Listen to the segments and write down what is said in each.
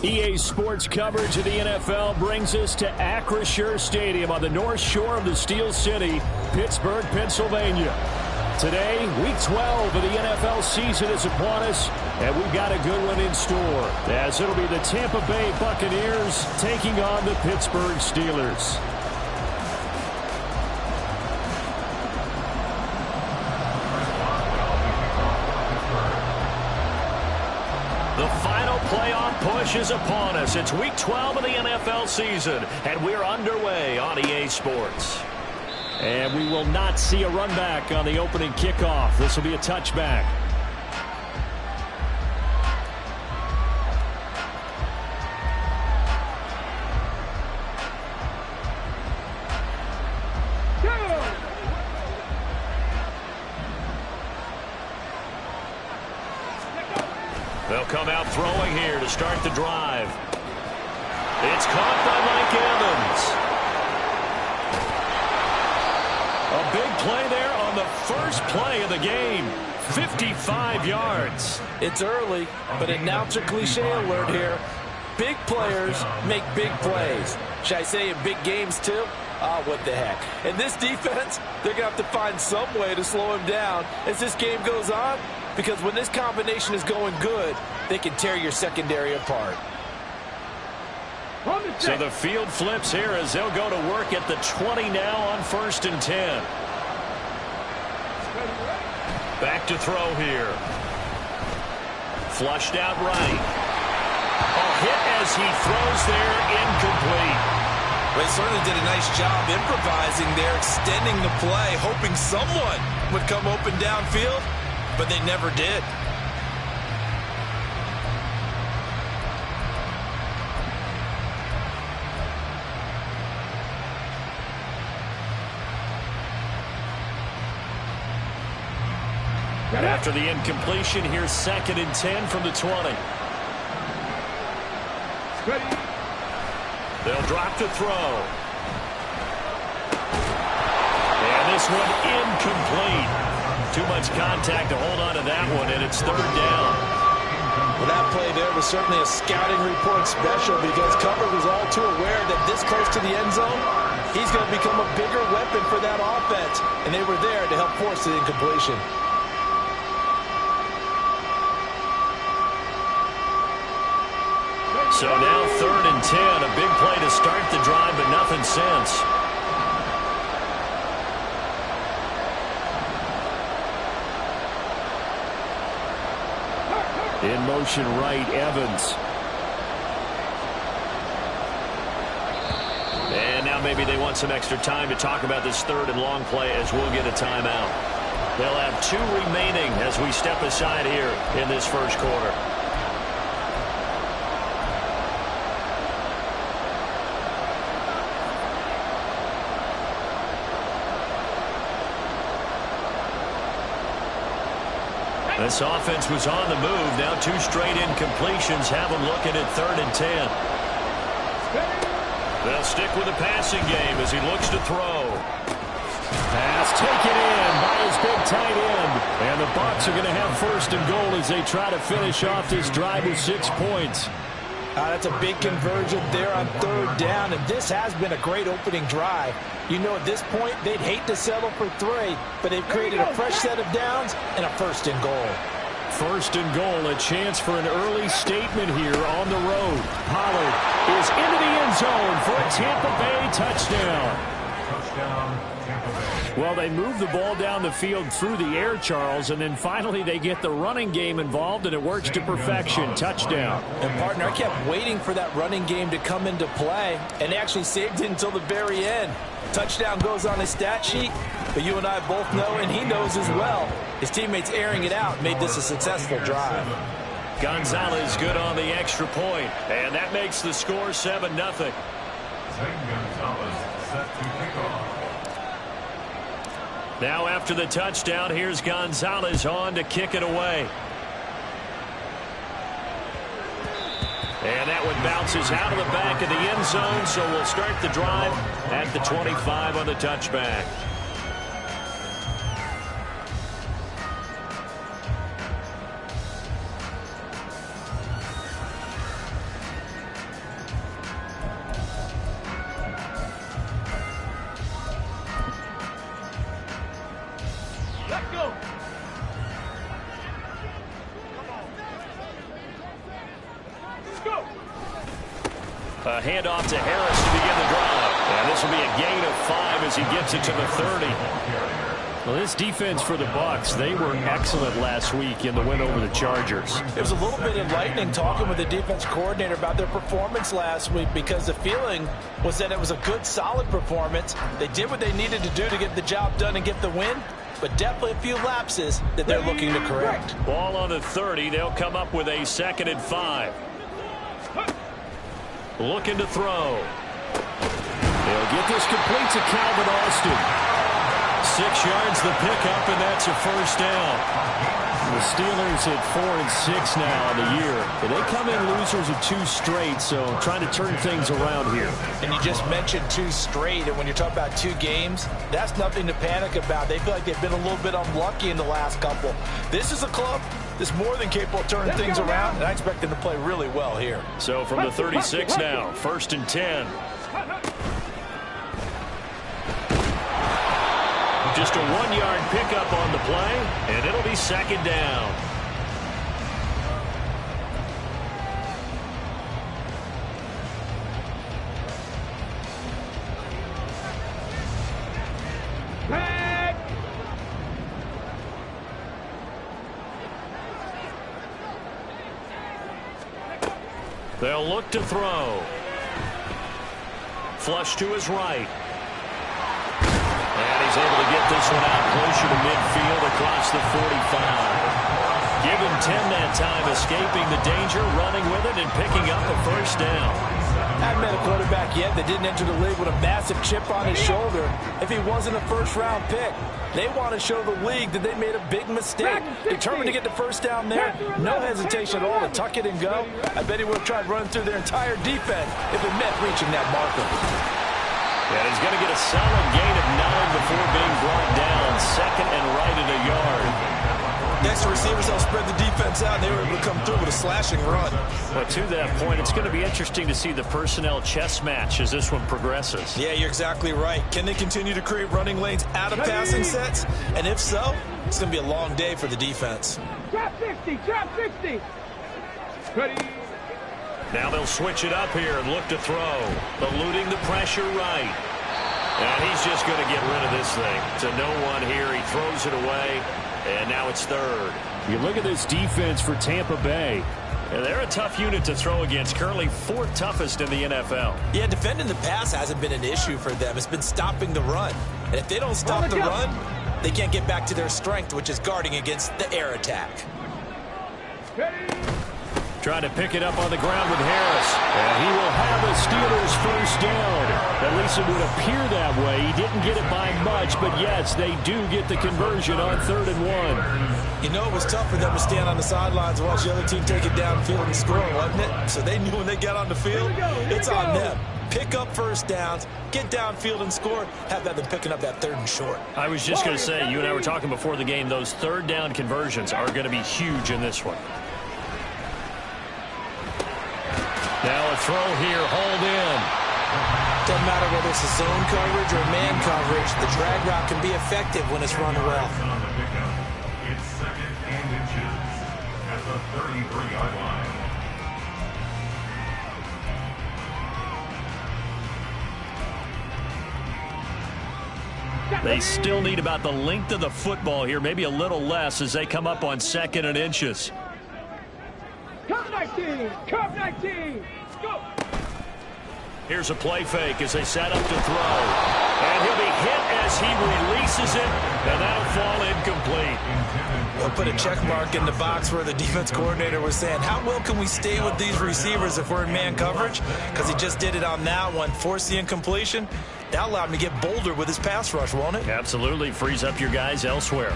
EA Sports coverage of the NFL brings us to Acrisure Stadium on the north shore of the Steel City, Pittsburgh, Pennsylvania. Today, Week 12 of the NFL season is upon us, and we've got a good one in store, as it'll be the Tampa Bay Buccaneers taking on the Pittsburgh Steelers. The final playoff push is upon us. It's Week 12 of the NFL season, and we're underway on EA Sports. And we will not see a run back on the opening kickoff. This will be a touchback. They'll come out throwing here to start the drive. It's caught by Mike Evans. A big play there on the first play of the game. 55 yards. It's early, but announcer cliche alert here. Big players make big plays. Should I say in big games too? What the heck. And this defense, they're going to have to find some way to slow him down as this game goes on. Because when this combination is going good, they can tear your secondary apart. So the field flips here as they'll go to work at the 20 now on 1st and 10. Back to throw here. Flushed out right. A hit as he throws there, incomplete. They certainly did a nice job improvising there, extending the play, hoping someone would come open downfield, but they never did. And after the incompletion, here's 2nd and 10 from the 20. They'll drop to throw. And this one incomplete. Too much contact to hold on to that one, and it's 3rd down. Well, that play there was certainly a scouting report special because Cover was all too aware that this close to the end zone, he's going to become a bigger weapon for that offense, and they were there to help force the incompletion. So now 3rd and 10, a big play to start the drive, but nothing since. In motion right, Evans. And now maybe they want some extra time to talk about this 3rd and long play as we'll get a timeout. They'll have 2 remaining as we step aside here in this first quarter. This offense was on the move. Now 2 straight incompletions have them looking at 3rd and 10. They'll stick with the passing game as he looks to throw. Pass taken in by his big tight end. And the Bucs are going to have 1st and goal as they try to finish off this drive with 6 points. That's a big conversion there on 3rd down, and this has been a great opening drive. You know, at this point, they'd hate to settle for 3, but they've created a fresh set of downs and a 1st and goal. 1st and goal, a chance for an early statement here on the road. Pollard is into the end zone for a Tampa Bay touchdown. Touchdown, Tampa Bay. Well, they move the ball down the field through the air, Charles, and then finally they get the running game involved, and it works to perfection. Touchdown. And, partner, I kept waiting for that running game to come into play, and they actually saved it until the very end. Touchdown goes on his stat sheet, but you and I both know, and he knows as well, his teammates airing it out made this a successful drive. Gonzalez good on the extra point, and that makes the score 7-0. Gonzalez set to kick off. Now after the touchdown, here's Gonzalez on to kick it away. And that one bounces out of the back of the end zone, so we'll start the drive at the 25 on the touchback. A handoff to Harris to begin the drive. And this will be a gain of 5 as he gets it to the 30. Well, this defense for the Bucs, they were excellent last week in the win over the Chargers. It was a little bit enlightening talking with the defense coordinator about their performance last week, because the feeling was that it was a good, solid performance. They did what they needed to do to get the job done and get the win, but definitely a few lapses that they're looking to correct. Ball on the 30. They'll come up with a 2nd and 5. Looking to throw. They'll get this complete to Calvin Austin. 6 yards the pickup, and that's a first down. The Steelers at 4-6 now in the year. And they come in losers of 2 straight, so trying to turn things around here. And you just mentioned 2 straight, and when you're talking about 2 games, that's nothing to panic about. They feel like they've been a little bit unlucky in the last couple. This is a club that's more than capable of turning things around, and I expect them to play really well here. So from the 36 now, 1st and 10. Just a 1-yard pickup on the play, and it'll be 2nd down. They'll look to throw. Flush to his right. And he's able to get this one out closer to midfield across the 45. Give him 10 that time, escaping the danger, running with it, and picking up a first down. I haven't met a quarterback yet that didn't enter the league with a massive chip on his shoulder if he wasn't a first-round pick. They want to show the league that they made a big mistake. Determined to get the first down there. No hesitation at all to tuck it and go. I bet he would have tried running through their entire defense if it meant reaching that marker. And he's going to get a solid gain of 9 before being brought down. 2nd and right at a yard. Next, the receivers help spread the defense out, and they were able to come through with a slashing run. But to that point, it's going to be interesting to see the personnel chess match as this one progresses. Yeah, you're exactly right. Can they continue to create running lanes out of passing sets? And if so, it's going to be a long day for the defense. Trap 60, trap 60. Ready. Now they'll switch it up here and look to throw. Eluding the pressure right. And he's just going to get rid of this thing. To no one here. He throws it away. And now it's 3rd. You look at this defense for Tampa Bay. And they're a tough unit to throw against. Currently 4th toughest in the NFL. Yeah, defending the pass hasn't been an issue for them. It's been stopping the run. And if they don't stop the run, they can't get back to their strength, which is guarding against the air attack. Trying to pick it up on the ground with Harris. And he will have a Steelers first down. At least it would appear that way. He didn't get it by much, but yes, they do get the conversion on 3rd and 1. You know, it was tough for them to stand on the sidelines and watch the other team take it downfield and score, wasn't it? So they knew when they got on the field, it's on them. Pick up first downs, get downfield and score, have that than picking up that 3rd and short. I was just going to say, you and I were talking before the game, those 3rd down conversions are going to be huge in this one. Now a throw here, hauled in. Doesn't matter whether it's a zone coverage or man coverage, the drag route can be effective when it's run well. It's 2nd and inches at the 33-yard line. They still need about the length of the football here, maybe a little less as they come up on 2nd and inches. Cup 19, Cup 19. Go. Here's a play fake as they set up to throw. And he'll be hit as he releases it, and that'll fall incomplete. They'll put a check mark in the box where the defense coordinator was saying, how well can we stay with these receivers if we're in man coverage? Because he just did it on that one, forced the incompletion. That'll allow him to get bolder with his pass rush, won't it? Absolutely. Frees up your guys elsewhere.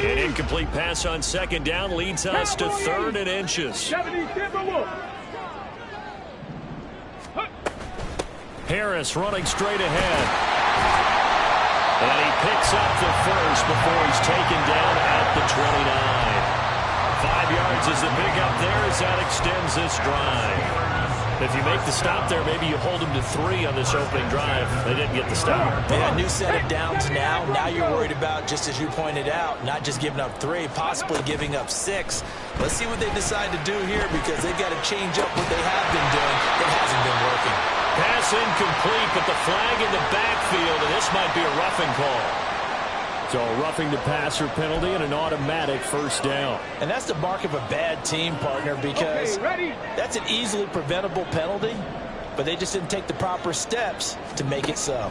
An incomplete pass on 2nd down leads us to 3rd and inches. Harris running straight ahead. And he picks up the first before he's taken down at the 29. 5 yards is the pickup there as that extends this drive. If you make the stop there, maybe you hold them to 3 on this opening drive. They didn't get the stop. Yeah, new set of downs now. Now you're worried about, just as you pointed out, not just giving up 3, possibly giving up 6. Let's see what they decide to do here, because they've got to change up what they have been doing. It hasn't been working. Pass incomplete, but the flag in the backfield, and this might be a roughing call. So a roughing the passer penalty and an automatic first down. And that's the mark of a bad team, partner, because that's an easily preventable penalty, but they just didn't take the proper steps to make it so.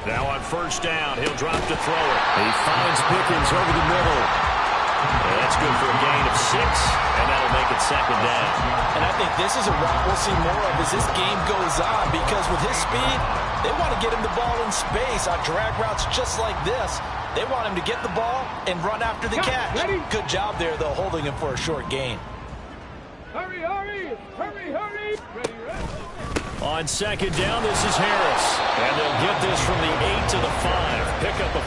Now on first down, he'll drop to throw it. He finds Pickens over the middle. And that's good for a gain of 6, and that'll make it second down. And I think this is a route we'll see more of as this game goes on, because with his speed, they want to get him the ball in space on drag routes just like this. They want him to get the ball and run after the catch. Good job there, though, holding him for a short gain. Hurry, hurry, hurry, hurry. Ready, ready. On second down, this is Harris. And they'll get this from the 8 to the 5. Pickup of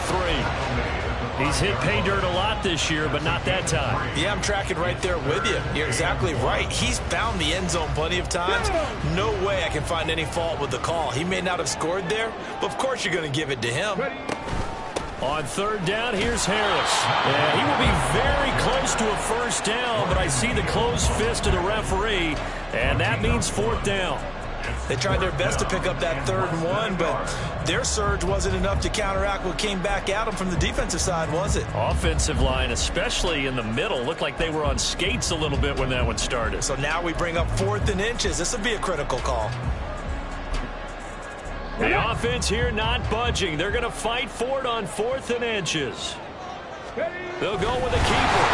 3. He's hit pay dirt a lot this year, but not that time. Yeah, I'm tracking right there with you. You're exactly right. He's found the end zone plenty of times. No way I can find any fault with the call. He may not have scored there, but of course you're going to give it to him. Ready. On third down, here's Harris. And he will be very close to a first down, but I see the closed fist of the referee, and that means fourth down. They tried their best to pick up that 3rd and 1, but their surge wasn't enough to counteract what came back at them from the defensive side, was it? Offensive line, especially in the middle, looked like they were on skates a little bit when that one started. So now we bring up 4th and inches. This will be a critical call. The offense here not budging. They're going to fight for it on 4th and inches. They'll go with a keeper.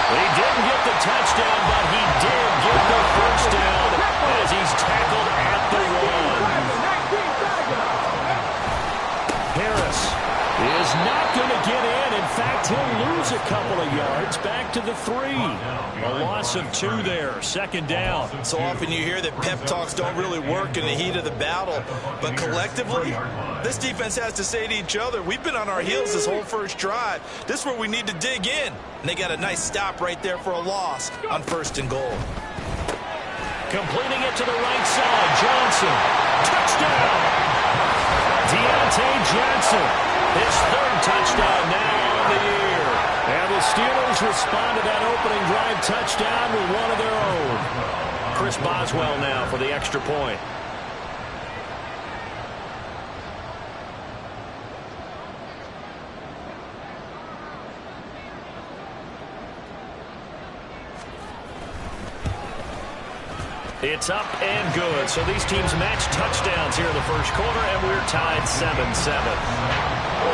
He didn't get the touchdown, but he did get the first down as he's tackled at the 1. Harris is not going to get in. In fact, he'll lose a couple of yards back to the 3. A loss of 2 there. Second down. So often you hear that pep talks don't really work in the heat of the battle, but collectively, this defense has to say to each other, we've been on our heels this whole first drive. This is where we need to dig in. And they got a nice stop right there for a loss on 1st and goal. Completing it to the right side. Johnson. Touchdown. Deontay Johnson. His 3rd touchdown now on the year. And the Steelers respond to that opening drive touchdown with one of their own. Chris Boswell now for the extra point. It's up and good. So these teams match touchdowns here in the first quarter, and we're tied 7-7.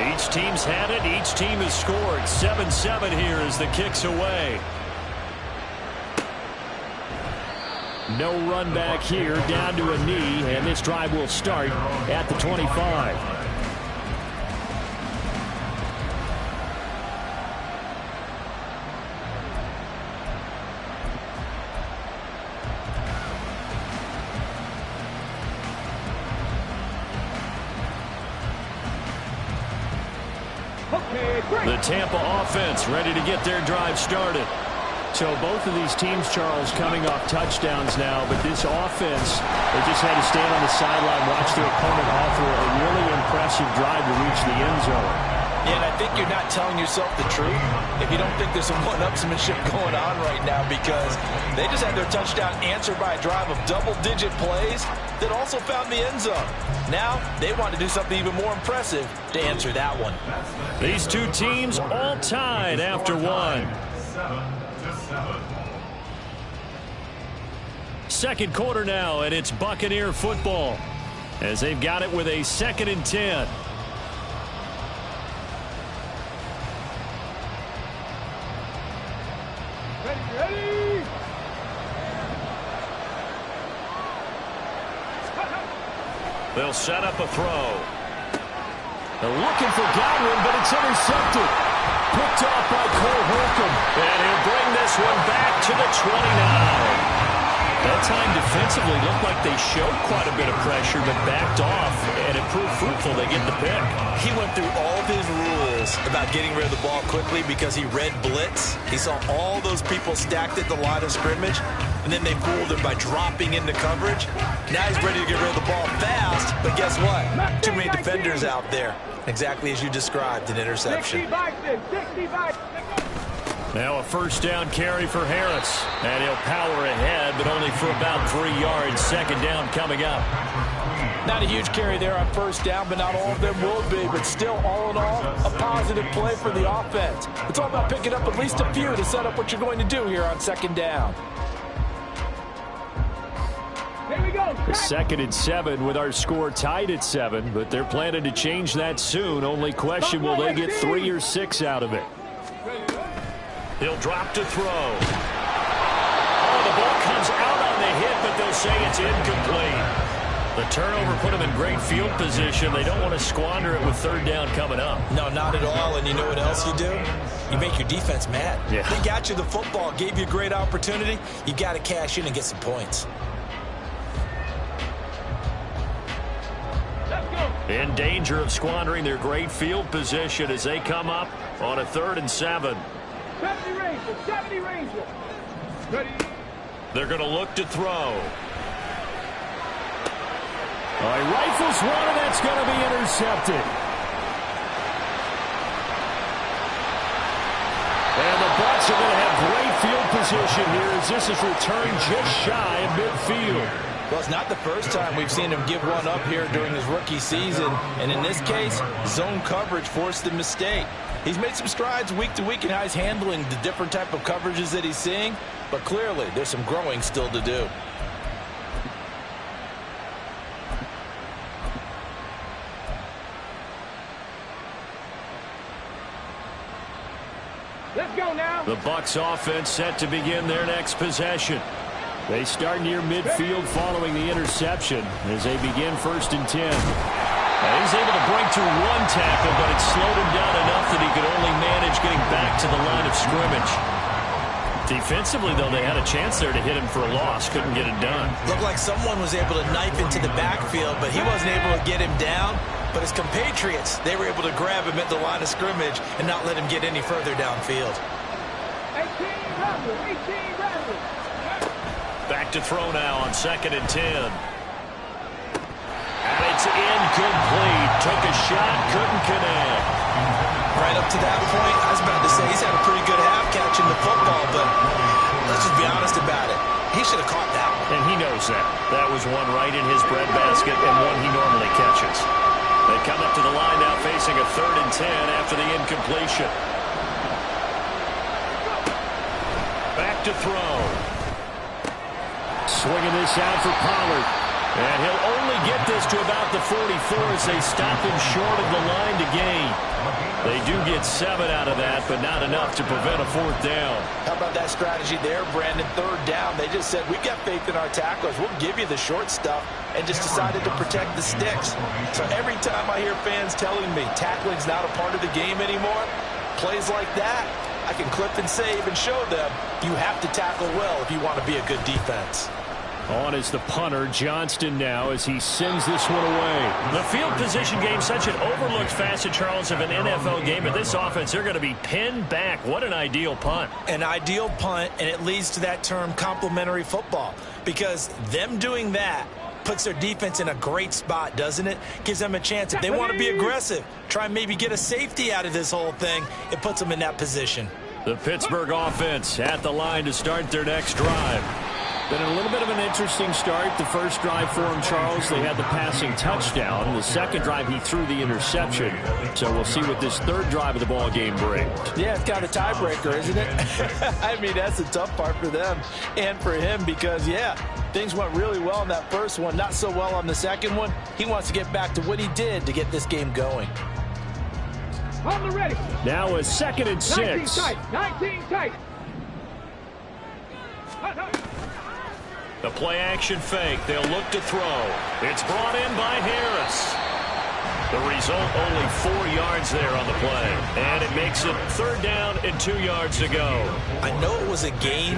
Each team's had it. Each team has scored. 7-7 here as the kick's away. No run back here, down to a knee, and this drive will start at the 25. The Tampa offense ready to get their drive started. So both of these teams, Charles, coming off touchdowns now, but this offense, they just had to stand on the sideline, watch their opponent offer a really impressive drive to reach the end zone. Yeah, and I think you're not telling yourself the truth if you don't think there's some one-upsmanship going on right now, because they just had their touchdown answered by a drive of double-digit plays that also found the end zone. Now they want to do something even more impressive to answer that one. These two teams all tied after one. 7-7. Second quarter now, and it's Buccaneer football as they've got it with a 2nd and 10. Ready. They'll set up a throw. They're looking for Godwin, but it's intercepted. Picked off by Cole Holcomb. And he'll bring this one back to the 29. That time defensively looked like they showed quite a bit of pressure, but backed off, and it proved fruitful. They get the pick. He went through all of his rules about getting rid of the ball quickly because he read blitz. He saw all those people stacked at the line of scrimmage, and then they fooled him by dropping into coverage. Now he's ready to get rid of the ball fast, but guess what? Too many defenders out there. Exactly as you described, an interception. 60-60. Now a first down carry for Harris. And he'll power ahead, but only for about 3 yards. Second down coming up. Not a huge carry there on first down, but not all of them will be. But still, all in all, a positive play for the offense. It's all about picking up at least a few to set up what you're going to do here on second down. Here we go. The 2nd and 7 with our score tied at 7, but they're planning to change that soon. Only question, will they get 3 or 6 out of it? He'll drop to throw. Oh, the ball comes out on the hit, but they'll say it's incomplete. The turnover put them in great field position. They don't want to squander it with third down coming up. No, not at all. And you know what else you do? You make your defense mad. Yeah. They got you the football, gave you a great opportunity. You got to cash in and get some points. In danger of squandering their great field position as they come up on a 3rd and 7. 70 Ranger. Ready. They're going to look to throw. All right, rifles one, and that's going to be intercepted. And the Bucs are going to have great field position here as this is returned just shy of midfield. Well, it's not the first time we've seen him give one up here during his rookie season. And in this case, zone coverage forced the mistake. He's made some strides week to week in how he's handling the different type of coverages that he's seeing. But clearly, there's some growing still to do. Let's go now. The Bucs offense set to begin their next possession. They start near midfield following the interception as they begin 1st and 10. Now he's able to break through one tackle, but it slowed him down enough that he could only manage getting back to the line of scrimmage. Defensively, though, they had a chance there to hit him for a loss. Couldn't get it done. Looked like someone was able to knife into the backfield, but he wasn't able to get him down. But his compatriots, they were able to grab him at the line of scrimmage and not let him get any further downfield. 18 Rebels. Back to throw now on 2nd and 10. And it's incomplete. Took a shot, couldn't connect. Right up to that point, I was about to say he's had a pretty good half catching the football, but let's just be honest about it. He should have caught that one. And he knows that. That was one right in his breadbasket and one he normally catches. They come up to the line now facing a 3rd and 10 after the incompletion. Back to throw. Swinging this out for Pollard. And he'll only get this to about the 44 as they stop him short of the line to gain. They do get 7 out of that, but not enough to prevent a 4th down. How about that strategy there, Brandon? 3rd down. They just said, we've got faith in our tacklers. We'll give you the short stuff, and just decided to protect the sticks. So every time I hear fans telling me tackling's not a part of the game anymore, plays like that, I can clip and save and show them you have to tackle well if you want to be a good defense. On is the punter, Johnston, now as he sends this one away. The field position game, such an overlooked facet, Charles, of an NFL game. But this offense, they're going to be pinned back. What an ideal punt. An ideal punt, and it leads to that term complementary football. Because them doing that puts their defense in a great spot, doesn't it? Gives them a chance. If they want to be aggressive, try and maybe get a safety out of this whole thing, it puts them in that position. The Pittsburgh offense at the line to start their next drive. Been a little bit of an interesting start. The first drive for him, Charles, they had the passing touchdown. The second drive, he threw the interception. So we'll see what this 3rd drive of the ball game brings. Yeah, it's kind of a tiebreaker, isn't it? I mean, that's the tough part for them and for him because, yeah, things went really well in that first one, not so well on the second one. He wants to get back to what he did to get this game going. On the ready. Now a 2nd and 6. 19 tight. 19 tight. The play action fake. They'll look to throw. It's brought in by Harris. The result, only 4 yards there on the play. And it makes it 3rd down and 2 yards to go. I know it was a gain,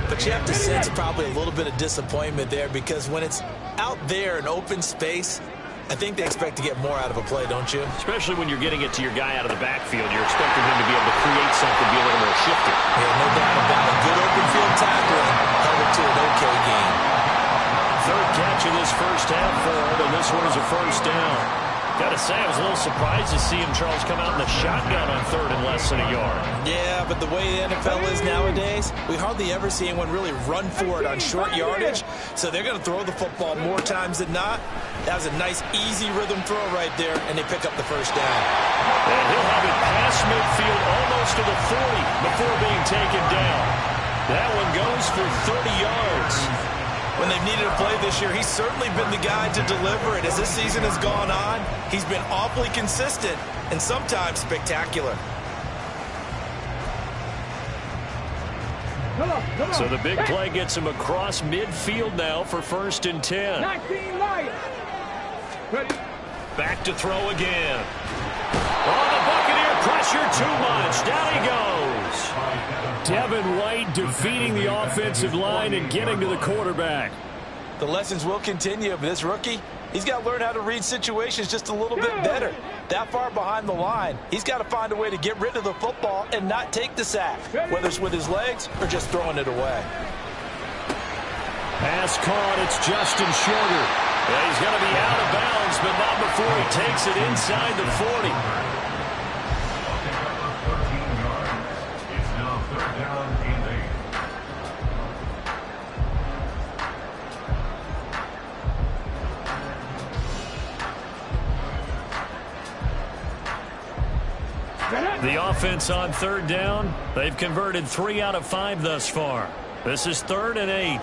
but you have to sense probably a little bit of disappointment there, because when it's out there in open space, I think they expect to get more out of a play, don't you? Especially when you're getting it to your guy out of the backfield. You're expecting him to be able to create something, be a little more shifty. Yeah, no doubt about it. Good open field tackling held it to an okay game. 3rd catch of this first half for him, and this one is a 1st down. Got to say, I was a little surprised to see him, Charles, come out in the shotgun on 3rd and less than a yard. Yeah, but the way the NFL is nowadays, we hardly ever see anyone really run for it on short yardage, so they're going to throw the football more times than not. That was a nice, easy rhythm throw right there, and they pick up the 1st down. And he'll have it past midfield almost to the 40 before being taken down. That one goes for 30 yards. When they've needed a play this year, he's certainly been the guy to deliver it. As this season has gone on, he's been awfully consistent and sometimes spectacular. So the big play gets him across midfield now for 1st and 10. 19 light. Ready. Back to throw again. Oh, the Buccaneer pressure too much. Down he goes. Devin White defeating the offensive line and getting to the quarterback. The lessons will continue, but this rookie, he's got to learn how to read situations just a little bit better. That far behind the line, he's got to find a way to get rid of the football and not take the sack, whether it's with his legs or just throwing it away. Pass caught, it's Justin Shorter. Yeah, he's going to be out of bounds, but not before he takes it inside the 40. The offense on 3rd down, they've converted 3 out of 5 thus far. This is 3rd and 8.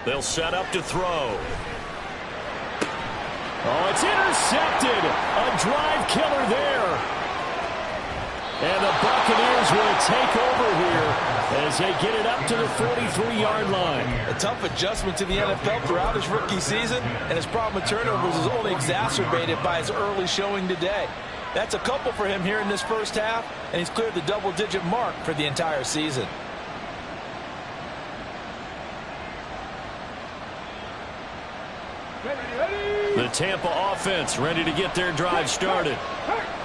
They'll set up to throw. Oh, it's intercepted. A drive killer there. And the Buccaneers will take over here as they get it up to the 43-yard line. A tough adjustment to the NFL throughout his rookie season, and his problem with turnovers is only exacerbated by his early showing today. That's a couple for him here in this first half, and he's cleared the double-digit mark for the entire season. The Tampa offense ready to get their drive started.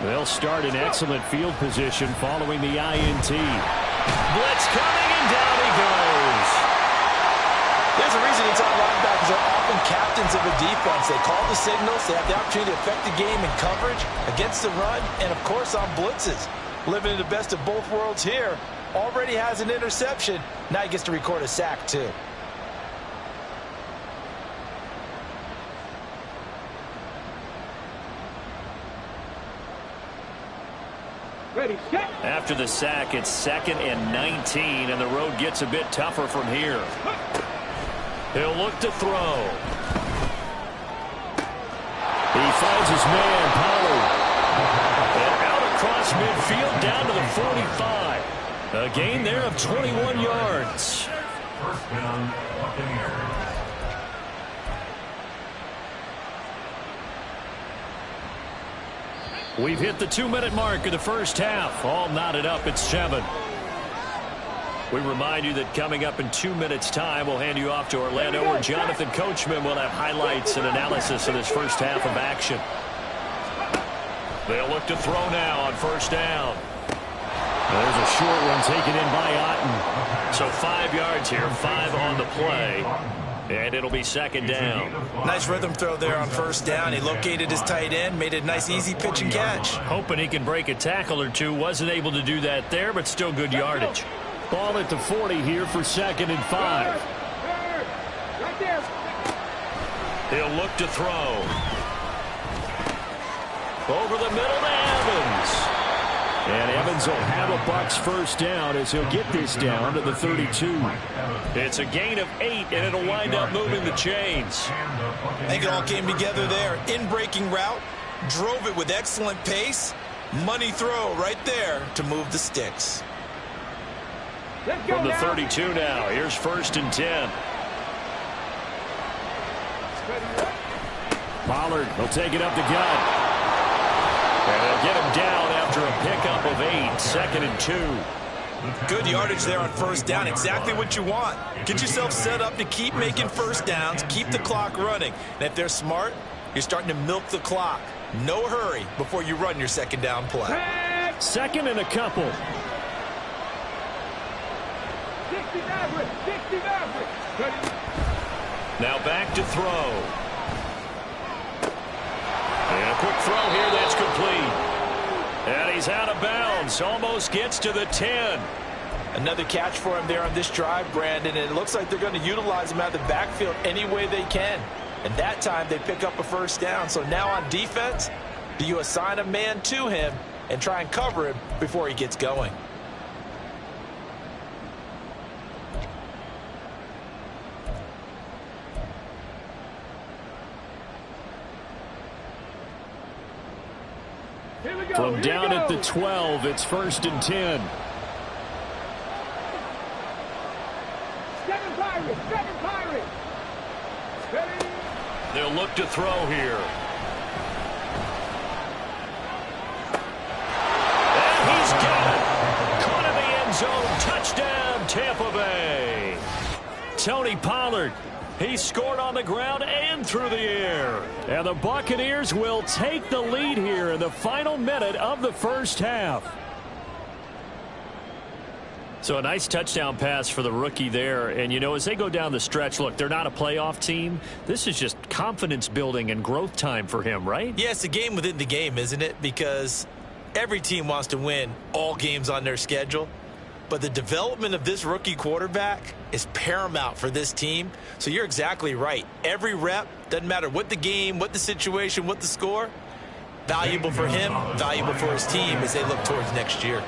They'll start in excellent field position following the INT. Blitz coming, and down he goes. There's a reason inside linebackers are often captains of a defense. They call the signals. They have the opportunity to affect the game in coverage, against the run, and, of course, on blitzes. Living in the best of both worlds here. Already has an interception. Now he gets to record a sack, too. Ready, set. After the sack, it's 2nd and 19, and the road gets a bit tougher from here. He'll look to throw. He finds his man, Pollard. And out across midfield, down to the 45. A gain there of 21 yards. 1st down, Buccaneers. We've hit the 2-minute mark of the first half. All knotted up at 7. We remind you that coming up in 2 minutes' time, we'll hand you off to Orlando, where Jonathan Coachman will have highlights and analysis of this first half of action. They'll look to throw now on 1st down. There's a short one taken in by Otten. So 5 yards here, 5 on the play. And it'll be 2nd down. Nice rhythm throw there on 1st down. He located his tight end, made a nice easy pitch and catch. Hoping he can break a tackle or two. Wasn't able to do that there, but still good yardage. Ball at the 40 here for 2nd and 5. Right there. He'll look to throw. Over the middle to Evans. And Evans will have a Bucs 1st down as he'll get this down to the 32. It's a gain of 8, and it'll wind up moving the chains. I think it all came together there. In-breaking route, drove it with excellent pace. Money throw right there to move the sticks. Let's go From the now. 32 now, here's 1st and 10. Pollard will take it up the gut. And they'll get him down after a pickup of 8, 2nd and 2. Good yardage there on first down. Exactly what you want. Get yourself set up to keep making first downs, keep the clock running. And if they're smart, you're starting to milk the clock. No hurry before you run your second down play. 2nd and a couple. 60 Maverick. 60 Maverick. Now back to throw. And a quick throw here that's complete. And he's out of bounds. Almost gets to the 10. Another catch for him there on this drive, Brandon. And it looks like they're going to utilize him out of the backfield any way they can. And that time they pick up a first down. So now on defense, do you assign a man to him and try and cover him before he gets going? From down at the 12, it's 1st and 10. 7 Pirates. 7 Pirates. Ready? They'll look to throw here. And he's got it. Caught in the end zone. Touchdown, Tampa Bay. Tony Pollard. He scored on the ground and through the air. And the Buccaneers will take the lead here in the final minute of the first half. So a nice touchdown pass for the rookie there. And, you know, as they go down the stretch, look, they're not a playoff team. This is just confidence building and growth time for him, right? Yeah, it's a game within the game, isn't it? Because every team wants to win all games on their schedule. But the development of this rookie quarterback is paramount for this team. So you're exactly right. Every rep, doesn't matter what the game, what the situation, what the score, valuable for him, valuable for his team as they look towards next year.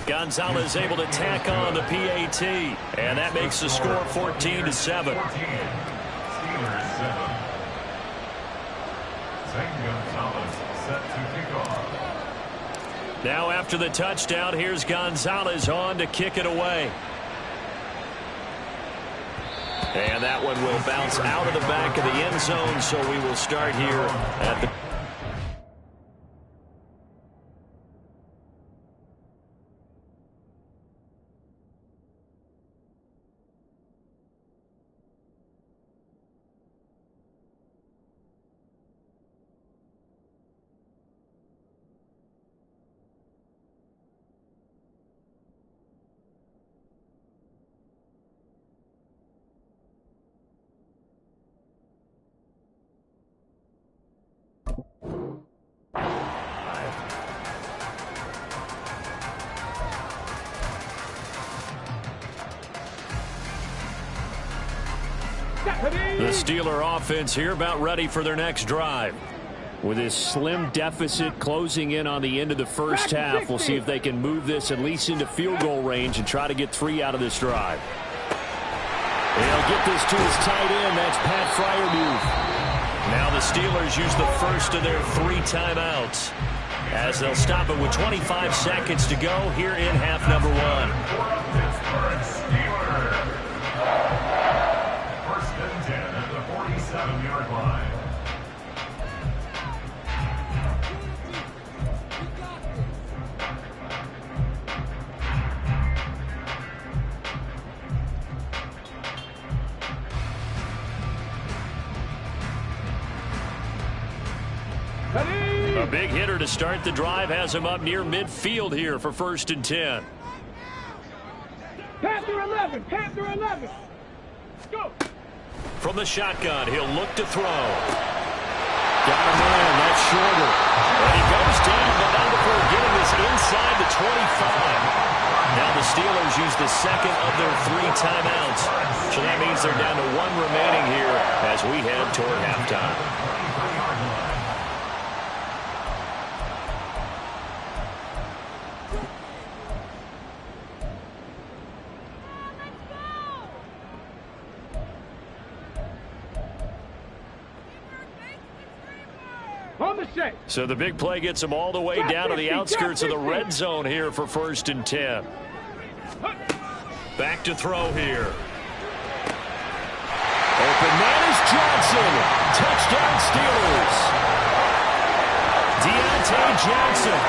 Gonzalez able to tack on the PAT. And that makes the score 14-7. Steelers 7. Zane Gonzalez set to kick off. Now after the touchdown, here's Gonzalez on to kick it away. And that one will bounce out of the back of the end zone, so we will start here at the... The Steeler offense here about ready for their next drive. With this slim deficit closing in on the end of the first half, we'll see if they can move this at least into field goal range and try to get 3 out of this drive. They'll get this to his tight end. That's Pat Freiermuth. Now the Steelers use the first of their 3 timeouts as they'll stop it with 25 seconds to go here in half number 1. Yard line. A big hitter to start the drive has him up near midfield here for 1st and 10. Panther 11. Panther 11. Go. From the shotgun, he'll look to throw. Got a man, that's shorter. And he goes down, but not before getting this inside the 25. Now the Steelers use the second of their 3 timeouts. So that means they're down to 1 remaining here as we head toward halftime. On the set. So the big play gets them all the way down to the outskirts of the red zone here for 1st and 10. Back to throw here. Open man is Johnson. Touchdown Steelers. Deontay Johnson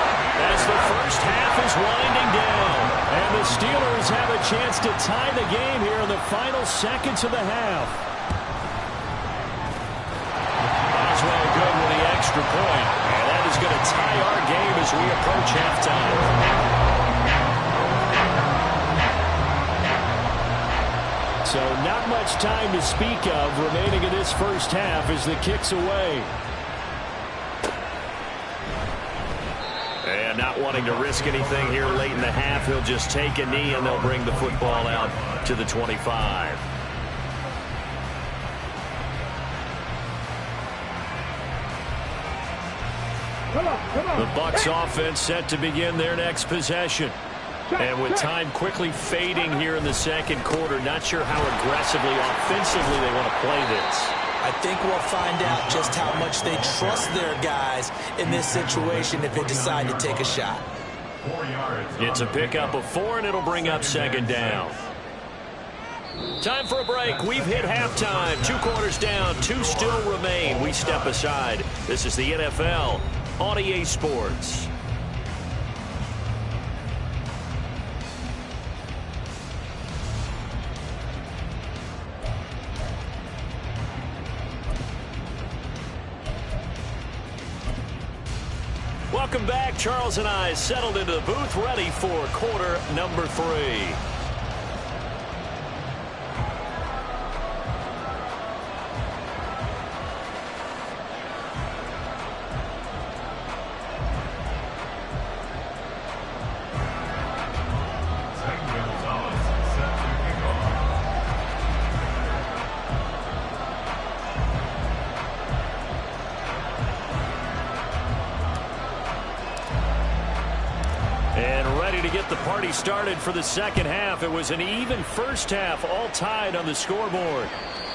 as the first half is winding down. And the Steelers have a chance to tie the game here in the final seconds of the half. Boswell good with the extra point. And that is going to tie our game as we approach halftime. So not much time to speak of remaining in this first half as the kick's away. And not wanting to risk anything here late in the half, he'll just take a knee and they'll bring the football out to the 25. The Bucs offense set to begin their next possession. And with time quickly fading here in the second quarter, not sure how aggressively, offensively they want to play this. I think we'll find out just how much they trust their guys in this situation if they decide to take a shot. 4 yards. It's a pickup of 4, and it'll bring up 2nd down. Time for a break. We've hit halftime. 2 quarters down, 2 still remain. We step aside. This is the NFL on EA Sports. Welcome back. Charles and I settled into the booth, ready for quarter number 3. Started for the second half. It was an even first half, all tied on the scoreboard.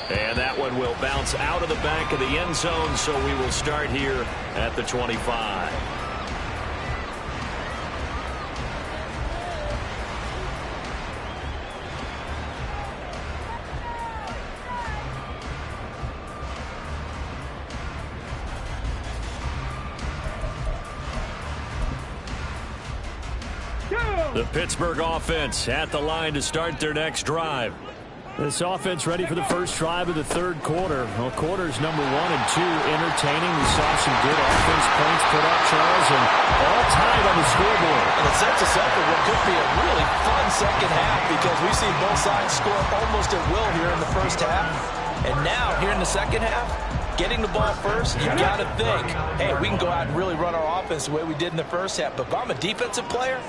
And that one will bounce out of the back of the end zone, so we will start here at the 25. The Pittsburgh offense at the line to start their next drive. This offense ready for the first drive of the third quarter. Well, quarters number 1 and 2 entertaining. We saw some good offense points put up, Charles, and all tied on the scoreboard. And it sets us up for what could be a really fun second half because we've seen both sides score almost at will here in the first half. And now, here in the second half, getting the ball first, you got to think, hey, we can go out and really run our offense the way we did in the first half. But if I'm a defensive player,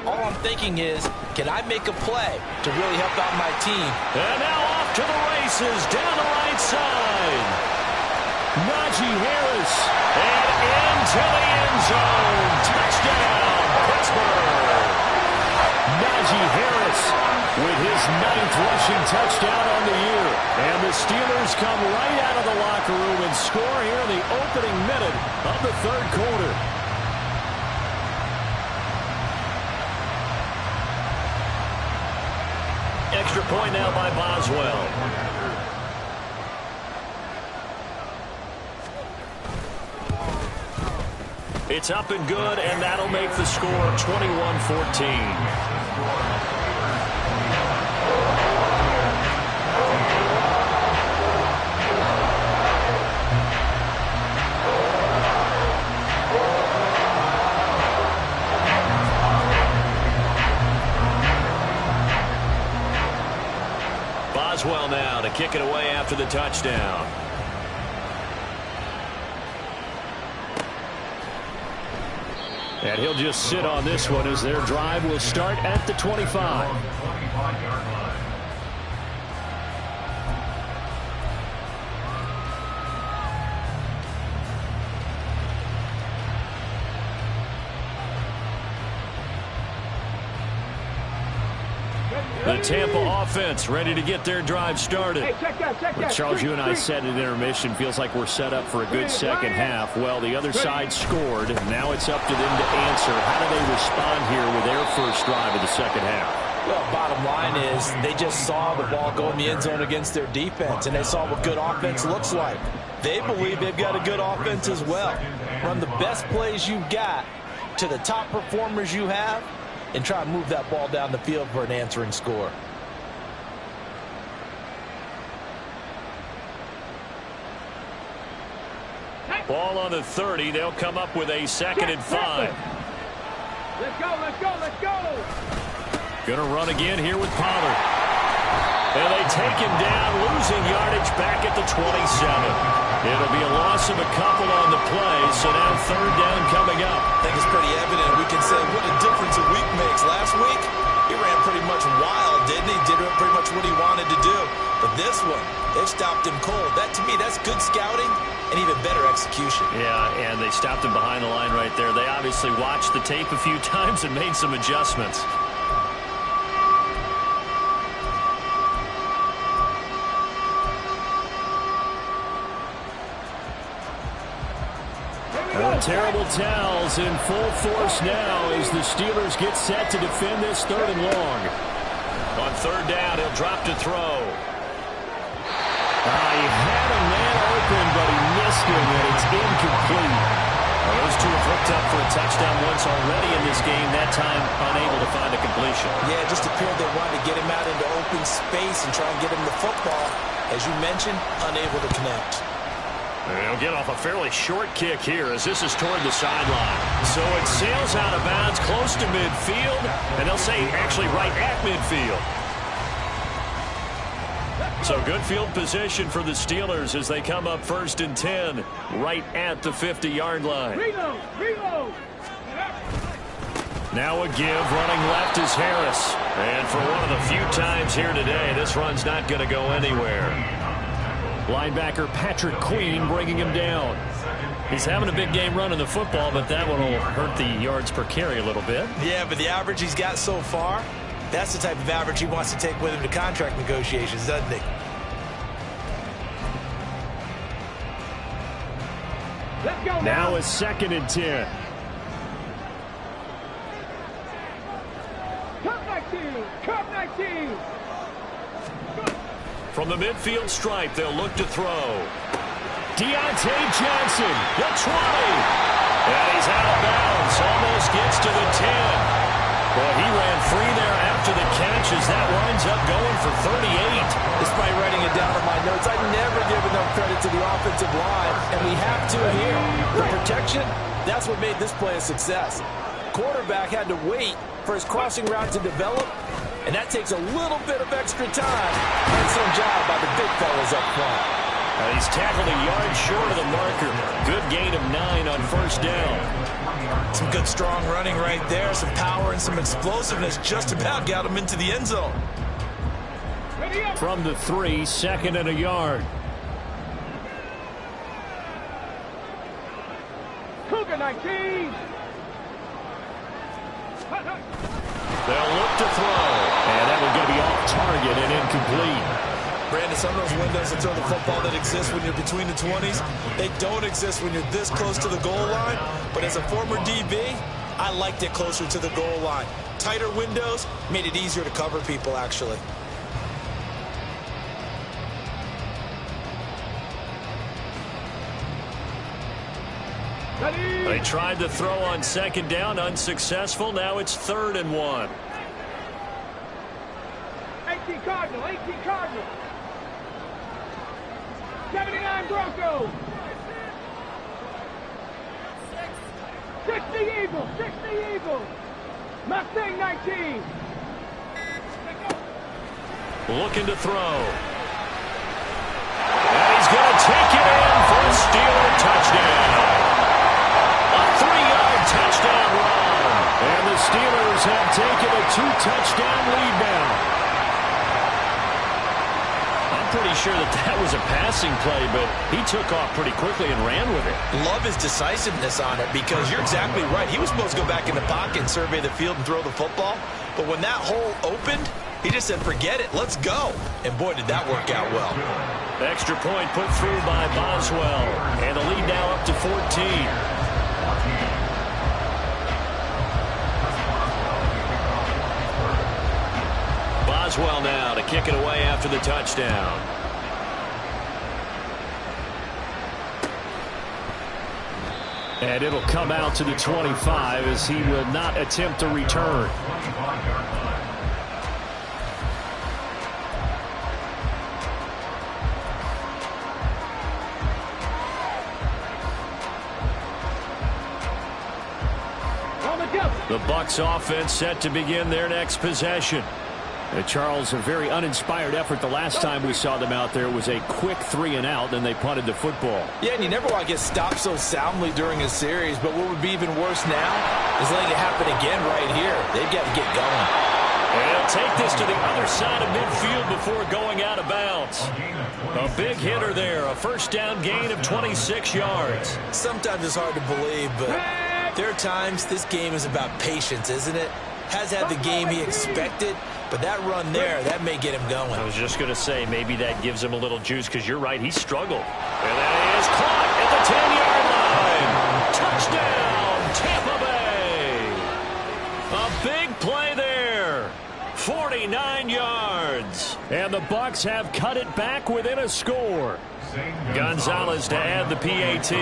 all I'm thinking is, can I make a play to really help out my team? And now off to the races down the right side. Najee Harris. And into the end zone. Touchdown, Pittsburgh. Najee Harris with his 9th rushing touchdown on the year. And the Steelers come right out of the locker room and score here in the opening minute of the third quarter. Extra point now by Boswell. It's up and good, and that'll make the score 21-14. Boswell now to kick it away after the touchdown. And he'll just sit on this one as their drive will start at the 25. The Tampa offense ready to get their drive started. Hey, check that. Charles, you and I said at intermission, feels like we're set up for a good second half. Well, the other side scored. Now it's up to them to answer. How do they respond here with their first drive of the second half? Well, bottom line is they just saw the ball go in the end zone against their defense, and they saw what good offense looks like. They believe they've got a good offense as well. Run the best plays you've got to the top performers you have, and try to move that ball down the field for an answering score. Ball on the 30. They'll come up with a 2nd and 5. Let's go. Going to run again here with Pollard. And they take him down, losing yardage back at the 27. It'll be a loss of a couple on the play, so now 3rd down coming up. I think it's pretty evident. We can say what a difference a week makes. Last week, he ran pretty much wild, didn't he? Did pretty much what he wanted to do. But this one, they've stopped him cold. That, to me, that's good scouting and even better execution. Yeah, and they stopped him behind the line right there. They obviously watched the tape a few times and made some adjustments. Terrible towels in full force now as the Steelers get set to defend this 3rd and long. On 3rd down, he'll drop to throw. He had a man open, but he missed him, and it's incomplete. Those two have hooked up for a touchdown once already in this game, that time unable to find a completion. Yeah, it just appeared they wanted to get him out into open space and try and get him the football. As you mentioned, unable to connect. They'll get off a fairly short kick here as this is toward the sideline. So it sails out of bounds close to midfield, and they'll say actually right at midfield. So good field position for the Steelers as they come up 1st and 10 right at the 50-yard line. Reload. Now a give, running left is Harris. And for one of the few times here today, this run's not going to go anywhere. Linebacker Patrick Queen bringing him down. He's having a big game running the football, but that one will hurt the yards per carry a little bit. Yeah, but the average he's got so far, that's the type of average he wants to take with him to contract negotiations, doesn't he? Let's go now a 2nd and 10. Cup 19. From the midfield stripe, they'll look to throw. Deontay Johnson, the 20. And he's out of bounds, almost gets to the 10. Well, he ran free there after the catch as that winds up going for 38. Despite writing it down in my notes, I never give enough credit to the offensive line, and we have to here. The protection, that's what made this play a success. Quarterback had to wait for his crossing route to develop, and that takes a little bit of extra time. Excellent job by the big fellas up front. He's tackled a yard short of the marker. Good gain of 9 on 1st down. Some good strong running right there. Some power and some explosiveness just about got him into the end zone. From the 3, 2nd and a yard. Cougar 19. They'll look to throw. And that one going to be off target and incomplete. Brandon, some of those windows to throw the football that exist when you're between the 20s, they don't exist when you're this close to the goal line. But as a former DB, I liked it closer to the goal line. Tighter windows made it easier to cover people, actually. They tried to throw on 2nd down, unsuccessful. Now it's 3rd and 1. 18 Cardinal. 79 Broncos. 60 Eagles. Mustang 19. Looking to throw. And he's going to take it in for a Steeler touchdown. A 3-yard touchdown run. And the Steelers have taken a 2-touchdown lead now. I'm pretty sure that was a passing play, but he took off pretty quickly and ran with it. Love his decisiveness on it because you're exactly right. He was supposed to go back in the pocket and survey the field and throw the football. But when that hole opened, He just said, forget it, let's go. And boy, did that work out well. Extra point put through by Boswell. And the lead now up to 14. Boswell now to kick it away after the touchdown. And it'll come out to the 25 as he will not attempt to return. The Bucs offense set to begin their next possession. Charles, a very uninspired effort the last time we saw them out there. Was a quick 3-and-out, then they punted the football. Yeah, and you never want to get stopped so soundly during a series, but what would be even worse now is letting it happen again right here. They've got to get going. And they'll take this to the other side of midfield before going out of bounds. A big hitter there, a first down gain of 26 yards. Sometimes it's hard to believe, but there are times this game is about patience, isn't it? Has had the game he expected, but that run there, that may get him going. I was just going to say, maybe that gives him a little juice, because you're right, he struggled. And that is caught at the 10-yard line. Touchdown, Tampa Bay. A big play there. 49 yards. And the Bucs have cut it back within a score. Gonzalez to add the PAT.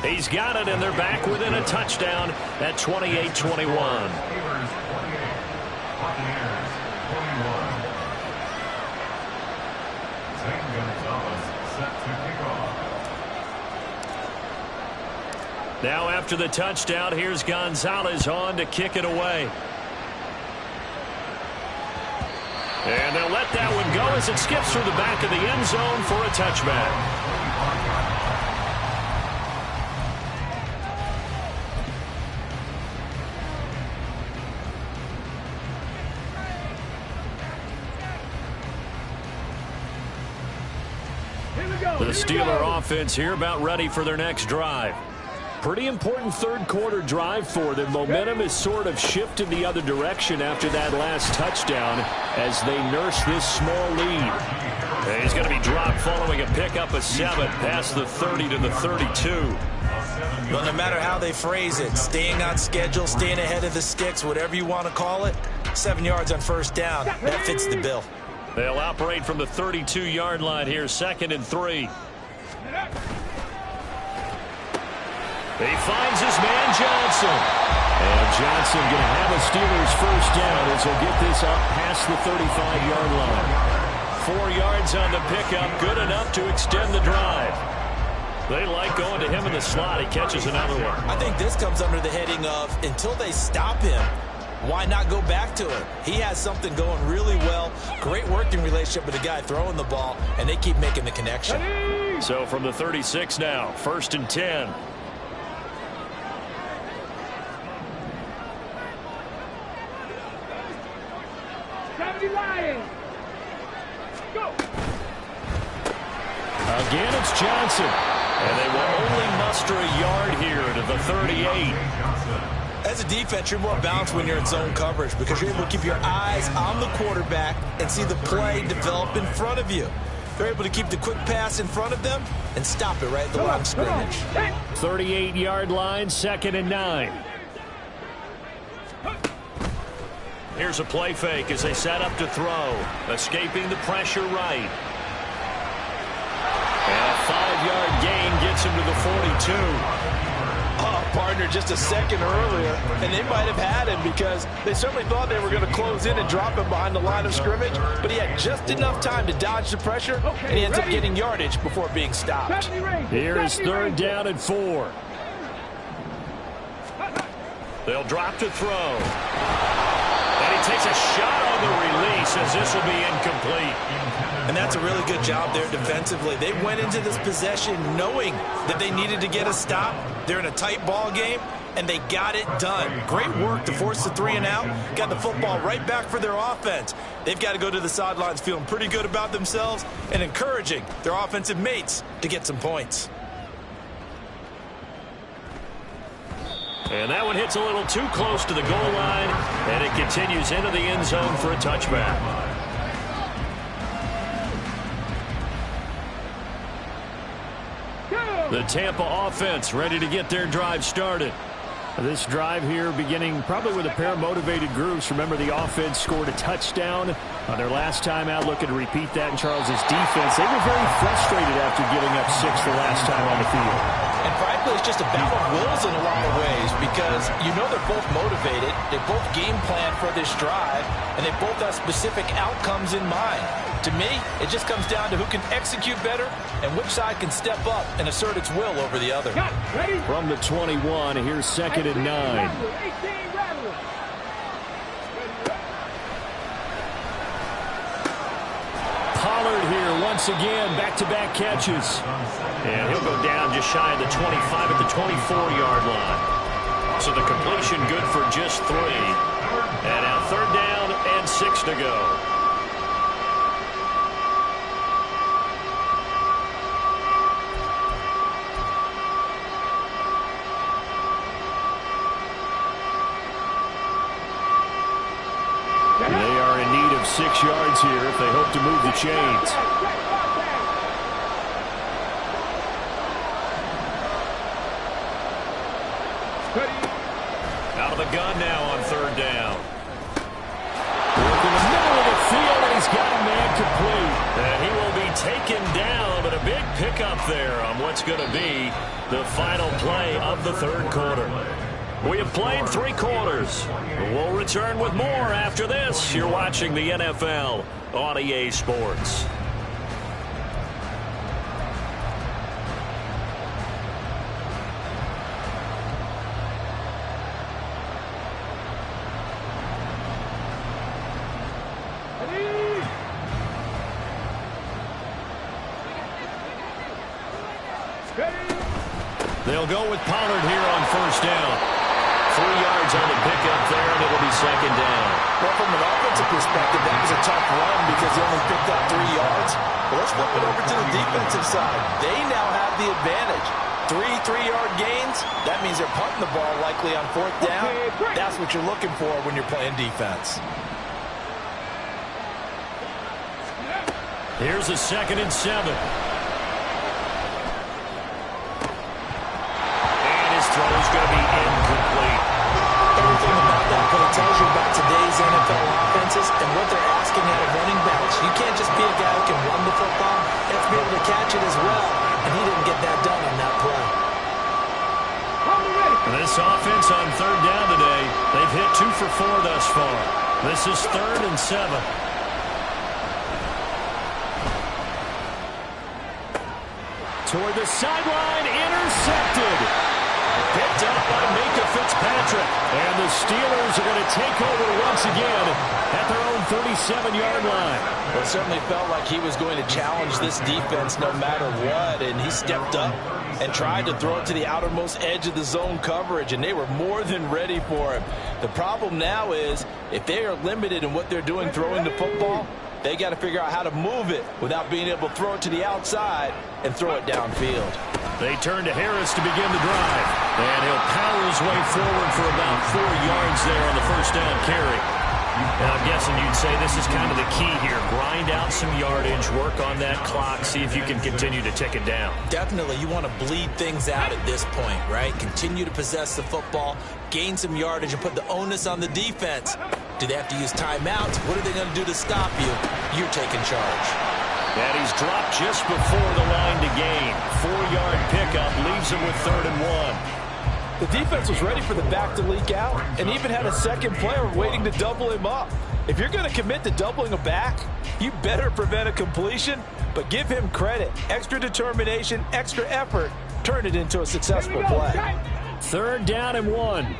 He's got it, and they're back within a touchdown at 28-21. Now after the touchdown, here's Gonzalez on to kick it away. And they'll let that one go as it skips through the back of the end zone for a touchback. The Steeler offense here about ready for their next drive. Pretty important third quarter drive for them. Momentum has sort of shifted the other direction after that last touchdown as they nurse this small lead. And he's going to be dropped following a pickup of 7 past the 30 to the 32. Well, no matter how they phrase it, staying on schedule, staying ahead of the sticks, whatever you want to call it, 7 yards on first down, that fits the bill. They'll operate from the 32-yard line here, 2nd and 3. He finds his man Johnson. And Johnson going to have a Steelers first down as he'll get this up past the 35-yard line. 4 yards on the pickup, good enough to extend the drive. They like going to him in the slot. He catches another one. I think this comes under the heading of until they stop him, why not go back to him? He has something going really well. Great working relationship with the guy throwing the ball, and they keep making the connection. So from the 36 now, 1st and 10. Again, it's Johnson. And they will only muster a yard here to the 38. As a defense, you're more balanced when you're in zone coverage because you're able to keep your eyes on the quarterback and see the play develop in front of you. They're able to keep the quick pass in front of them and stop it right at the line of scrimmage. 38-yard line, 2nd and 9. Here's a play fake as they set up to throw. Escaping the pressure right. And a 5-yard gain gets him to the 42. Oh, partner, just a second earlier, and they might have had him because they certainly thought they were going to close in and drop him behind the line of scrimmage, but he had just enough time to dodge the pressure, and he ends up getting yardage before being stopped. Here is 3rd down and 4. They'll drop to throw. And he takes a shot on the release as this will be incomplete. And that's a really good job there defensively. They went into this possession knowing that they needed to get a stop. They're in a tight ball game, and they got it done. Great work to force the 3-and-out. Got the football right back for their offense. They've got to go to the sidelines feeling pretty good about themselves and encouraging their offensive mates to get some points. And that one hits a little too close to the goal line, and it continues into the end zone for a touchback. The Tampa offense ready to get their drive started. This drive here beginning probably with a pair of motivated groups. Remember, the offense scored a touchdown on their last time out, looking to repeat that in Charles' defense. They were very frustrated after giving up 6 the last time on the field. And frankly, it's just a battle of wills in a lot of ways because you know they're both motivated. They both game plan for this drive, and they both have specific outcomes in mind. To me, it just comes down to who can execute better and which side can step up and assert its will over the other. From the 21, here's 2nd and 9. Pollard here once again, back-to-back catches. And he'll go down just shy of the 25 at the 24-yard line. So the completion good for just 3. And now 3rd down and 6 to go. They are in need of 6 yards here if they hope to move the chains. Out of the gun now on 3rd down. Work in the middle of the field, and he's got a man complete. And he will be taken down, but a big pickup there on what's going to be the final play of the 3rd quarter. We have played 3 quarters. We'll return with more after this. You're watching the NFL on EA Sports. They'll go with Pollard here on 1st down. 3 yards on the pickup there, and it'll be 2nd down. Well, from an offensive perspective, that was a tough run because he only picked up 3 yards. But let's flip it over to the defensive side. They now have the advantage. 3 3-yard gains, that means they're punting the ball likely on 4th down. That's what you're looking for when you're playing defense. Here's a 2nd and 7. Throw is going to be incomplete. Everything about that play tells you about today's NFL offenses and what they're asking out of running backs. You can't just be a guy who can run the football. You have to be able to catch it as well, and he didn't get that done on that play. This offense on 3rd down today, they've hit 2 for 4 thus far. This is 3rd and 7. Toward the sideline, intercepted. Picked up by Minkah Fitzpatrick. And the Steelers are going to take over once again at their own 37-yard line. Well, it certainly felt like he was going to challenge this defense no matter what, and he stepped up and tried to throw it to the outermost edge of the zone coverage, and they were more than ready for him. The problem now is if they are limited in what they're doing throwing the football, they got to figure out how to move it without being able to throw it to the outside and throw it downfield. They turn to Harris to begin the drive. And he'll power his way forward for about 4 yards there on the 1st down carry. And I'm guessing you'd say this is kind of the key here. Grind out some yardage, work on that clock, see if you can continue to tick it down. Definitely. You want to bleed things out at this point, right? Continue to possess the football, gain some yardage, and put the onus on the defense. Do they have to use timeouts? What are they going to do to stop you? You're taking charge. And he's dropped just before the line to gain. 4-yard pickup leaves him with 3rd and 1. The defense was ready for the back to leak out and even had a second player waiting to double him up. If you're going to commit to doubling a back, you better prevent a completion, but give him credit. Extra determination, extra effort, turn it into a successful play. 3rd down and 1.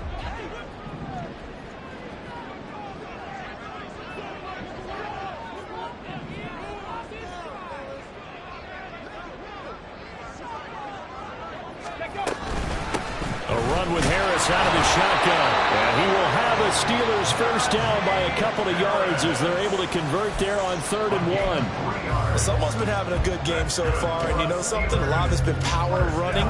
A run with Harris out of the shotgun. And he will have a Steelers 1st down by a couple of yards as they're able to convert there on 3rd and 1. Someone's been having a good game so far, and you know something? A lot of it's been power running.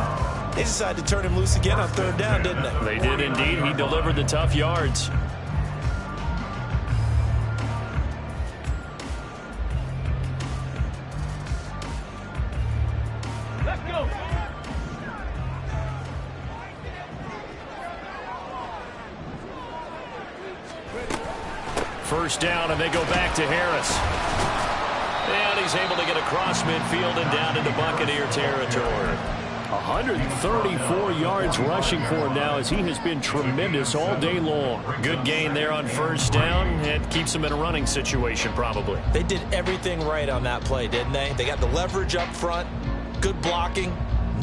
They decided to turn him loose again on 3rd down, didn't they? They did indeed. He delivered the tough yards. Let's go. First down, and they go back to Harris. And he's able to get across midfield and down into Buccaneer territory. 134 yards rushing for him now, as he has been tremendous all day long. Good gain there on first down. It keeps him in a running situation, probably. They did everything right on that play, didn't they? They got the leverage up front, good blocking,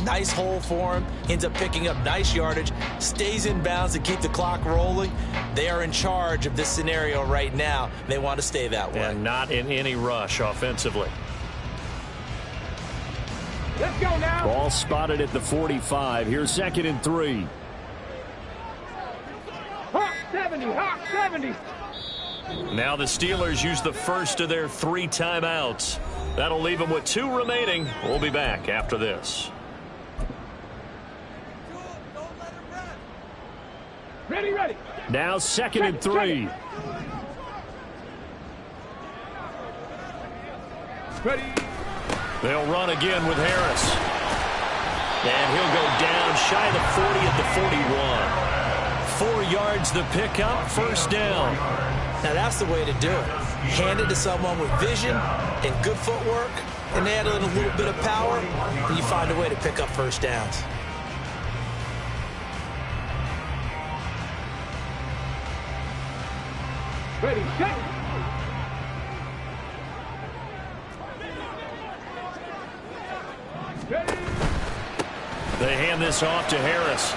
nice hole for him, ends up picking up nice yardage, stays in bounds to keep the clock rolling. They are in charge of this scenario right now. They want to stay that way. And not in any rush offensively. Let's go now. Ball spotted at the 45. Here's 2nd and 3. Hawk 70, Hawk 70. Now the Steelers use the first of their 3 timeouts. That'll leave them with 2 remaining. We'll be back after this. Ready, ready. Now 2nd and 3. Ready. They'll run again with Harris. And he'll go down shy of the 40 at the 41. 4 yards the pickup, first down. Now that's the way to do it. Hand it to someone with vision and good footwork, and add in a little bit of power, and you find a way to pick up first downs. Ready, set. Ready. They hand this off to Harris.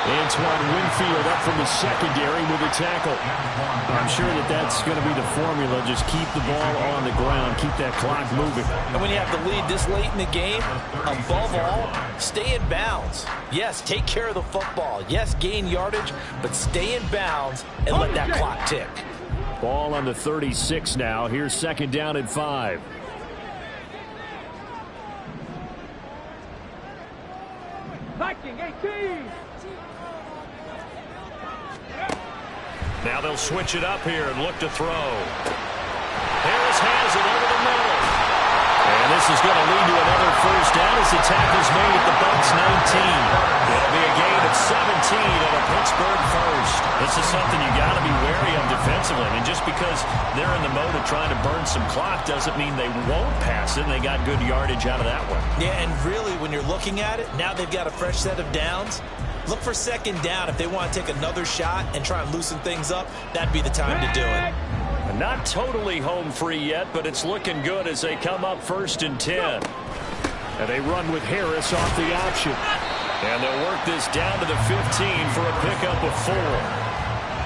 Antoine Winfield up from the secondary with a tackle. I'm sure that's going to be the formula. Just keep the ball on the ground. Keep that clock moving. And when you have the lead this late in the game, above all, stay in bounds. Yes, take care of the football. Yes, gain yardage, but stay in bounds and let that clock tick. Ball on the 36 now. Here's 2nd down and 5. Viking 18. Now they'll switch it up here and look to throw. Harris has it over the middle. And this is going to lead to another first down as the tackle's made at the Bucs 19. It'll be a gain of 17 on a Pittsburgh first. This is something you got to be wary of defensively. I mean, just because they're in the mode of trying to burn some clock doesn't mean they won't pass it. And they got good yardage out of that one. Yeah, and really, when you're looking at it, now they've got a fresh set of downs. Look for 2nd down. If they want to take another shot and try and loosen things up, that'd be the time to do it. Not totally home free yet, but it's looking good as they come up 1st and 10. And they run with Harris off the option. And they'll work this down to the 15 for a pickup of 4.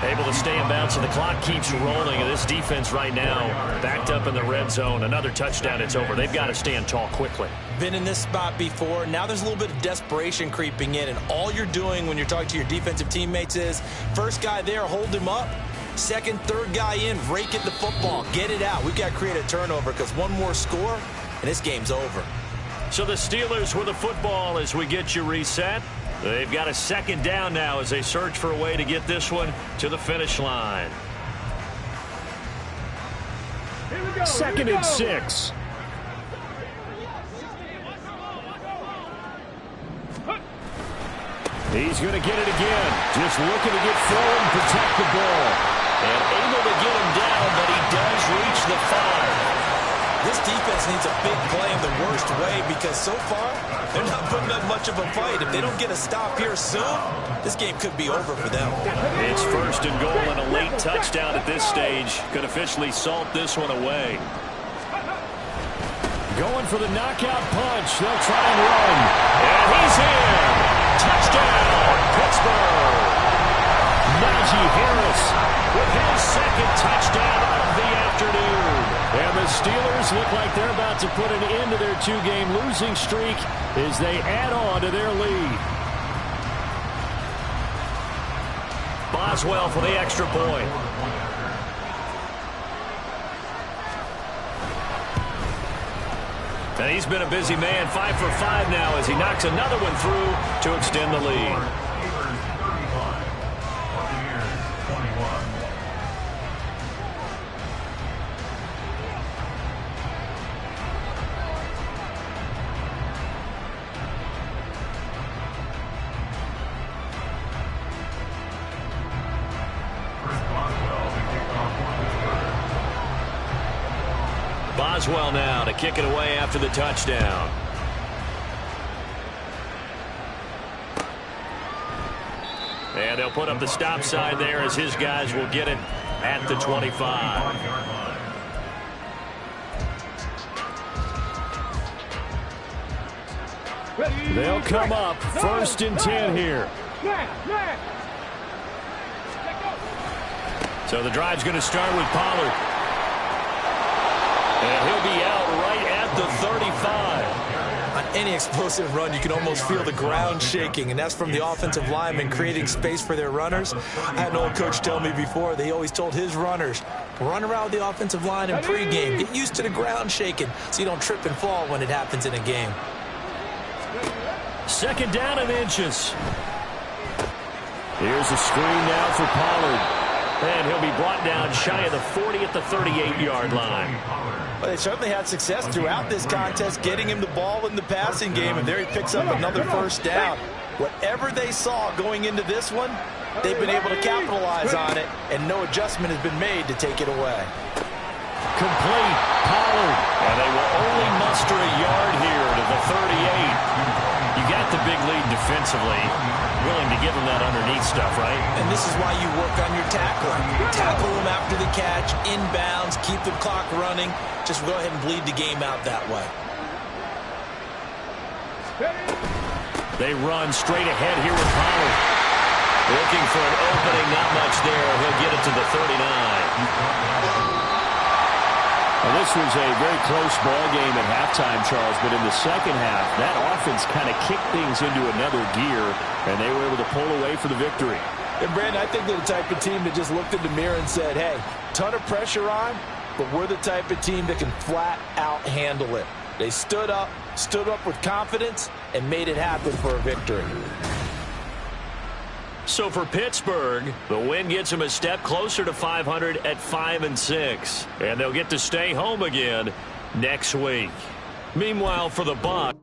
Able to stay in bounds, so the clock keeps rolling. And this defense right now backed up in the red zone. Another touchdown, it's over. They've got to stand tall quickly. Been in this spot before. Now there's a little bit of desperation creeping in, and all you're doing when you're talking to your defensive teammates is first guy there, hold him up. 2nd, 3rd guy in, rake at the football. Get it out. We've got to create a turnover because one more score, and this game's over. So the Steelers with the football as we get you reset. They've got a 2nd down now as they search for a way to get this one to the finish line. Here we go. 2nd and 6. He's going to get it again. Just looking to get forward and protect the ball. And able to get him down, but he does reach the 5. This defense needs a big play in the worst way because so far they're not putting up much of a fight. If they don't get a stop here soon, this game could be over for them. It's 1st and goal and a late touchdown at this stage. Could officially salt this one away. Going for the knockout punch. They'll try and run. And he's in. Touchdown, Pittsburgh. Najee Harris with his 2nd touchdown of the afternoon. And the Steelers look like they're about to put an end to their 2-game losing streak as they add on to their lead. Boswell for the extra point. And he's been a busy man, 5 for 5 now as he knocks another one through to extend the lead. Boswell now to kick it away after the touchdown. And they'll put up the stop sign there as his guys will get it at the 25. They'll come up 1st and 10 here. So the drive's going to start with Pollard. And he'll be out right at the 35. On any explosive run, you can almost feel the ground shaking, and that's from the offensive linemen creating space for their runners. I had an old coach tell me before, they always told his runners, run around the offensive line in pregame. Get used to the ground shaking so you don't trip and fall when it happens in a game. 2nd down and inches. Here's a screen now for Pollard. And he'll be brought down shy of the 40 at the 38-yard line. Well, they certainly had success throughout this contest getting him the ball in the passing game, and there he picks up another 1st down. Whatever they saw going into this one, they've been able to capitalize on it, and no adjustment has been made to take it away. Complete. Pollard. And they will only muster a yard here to the 38. You got the big lead defensively. Willing to give him that underneath stuff, right? And this is why you work on your tackling. Tackle him after the catch, inbounds, keep the clock running. Just go ahead and bleed the game out that way. They run straight ahead here with Pollard. Looking for an opening, not much there. He'll get it to the 39. Well, this was a very close ball game at halftime, Charles, but in the second half, that offense kind of kicked things into another gear, and they were able to pull away for the victory. And, Brandon, I think they're the type of team that just looked in the mirror and said, hey, ton of pressure on, but we're the type of team that can flat out handle it. They stood up with confidence, and made it happen for a victory. So for Pittsburgh, the win gets them a step closer to 500 at 5-6. And they'll get to stay home again next week. Meanwhile, for the Bucs.